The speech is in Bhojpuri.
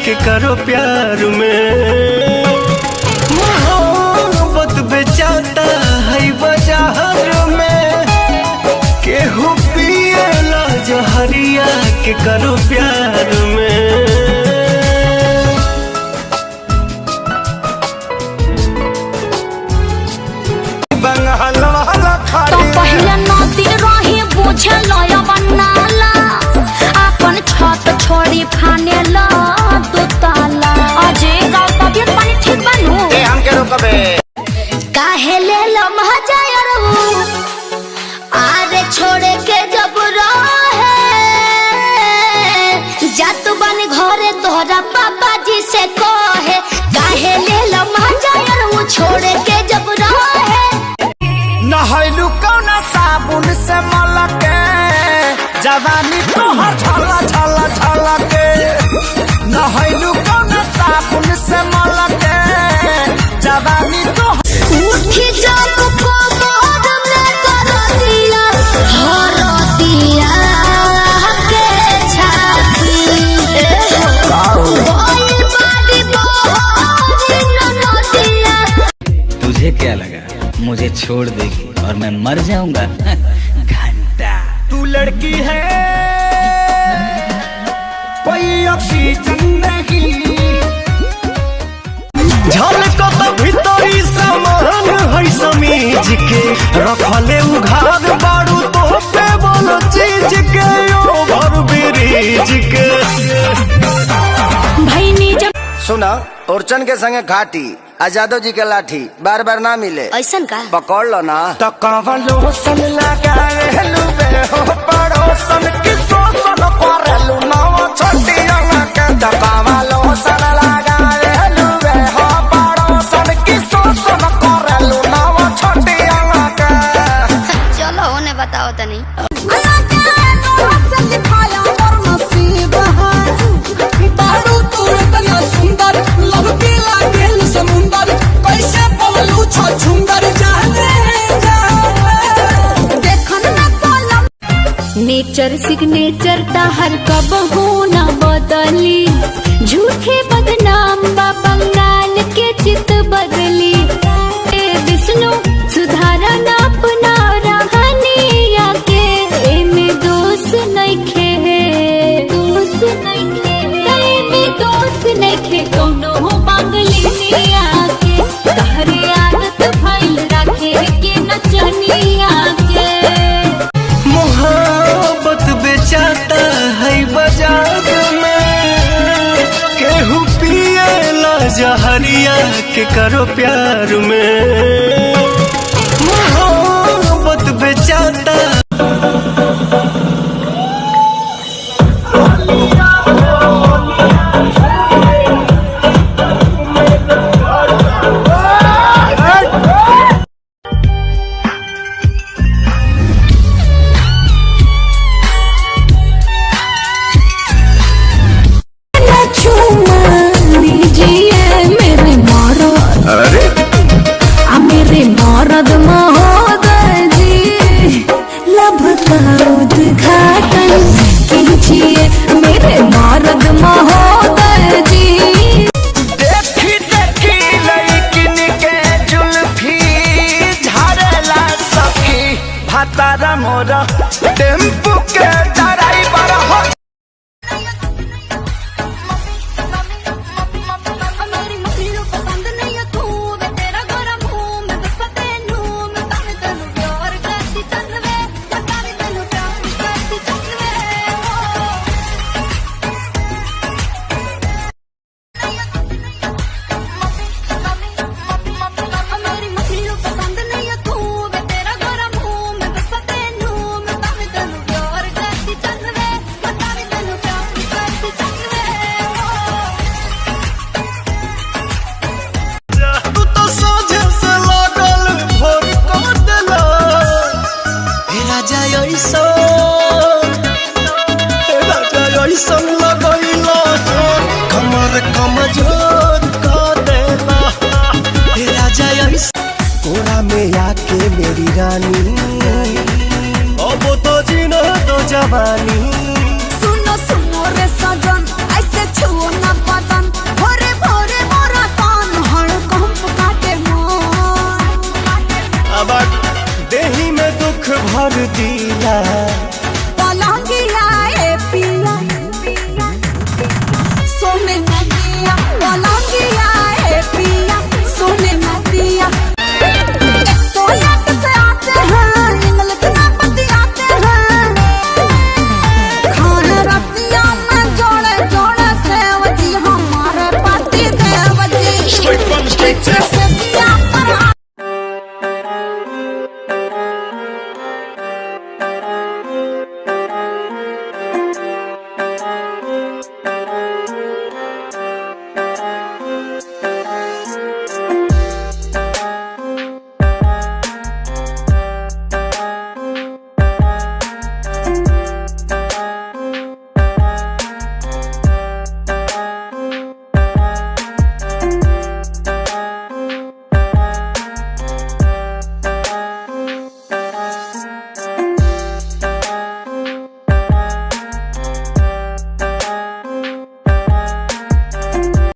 के करो प्यार में। मोहब्बत बेचाता है बाजार में, केहू पिएला जहरिया के करो प्यार में। तो पहले नदी रही बुझे लया बनाला, अपन छत छोड़ी फाने ला दो ताला। अजय गाँव तबियत पानी ठीक बनू ए हमके रोकबे काहे ले लम्हा जाय रहू, आरे छोड़े के जब रहे जात बन घरे तोहरा पापा जी से कहे। काहे ले लम्हा जाय रहू, छोड़े के जब रहे नहैलू कौना साबुन से मलके, जवानी तोहर झला झला झलके। नहैलू कौना साबुन से मलके, जवानी तोहर उठी जब कोमर में कर दिया हर दिया के छाती। बोल बारी बोल न दिया। तुझे क्या लगा मुझे छोड़ देगी और मैं मर जाऊंगा? घंटा तू लड़की है कोई ऑक्सीजन नहीं, झलको तो भीतरी सामान है समीज के, रखले उघार बारू तो पे बोलो चीज के ओवर ब्रिज के। भैनी जब सुना ओरचन के संगे घाटी आजादो जी के लाठी बार बार ना मिले, ऐसन का पकड़ लो ना। तो कवलो सन लगावे लुबे हो पड़ोसन की सोसन करलू ना छोटी अंगा के। तो कवलो सन लगावे लुबे हो पड़ोसन की सोसन करलू ना छोटी अंगा के। चलो उन्हें बताओ तनी। नेचर सिग्नेचर ताहर कब हो न बदली, झूठे बदनाम बा बंगाल के चित बदली। ए विष्णु सुधारा ना अपना रहनिया के, एमे दोष नइखे दोष नइखे एमे दोष नइखे कोनो हो बंगलिनिया के। तहरे आदत भइल रखे के नचनिया के। बेचाता है बाजार में, केहू पिएला जहरिया के करो प्यार में। मोहब्बत बेचाता तारा मोरा टेम्पू के ड्राइवर हो। कोरा में आके मेरी रानी, अब तो जीना तो जवानी। सुनो सुनो रे सजन, ऐसे छुओ न बदन भोरे भोरे मोरा कान हड़कंप काटे मन। अब देही में दुख भर दिला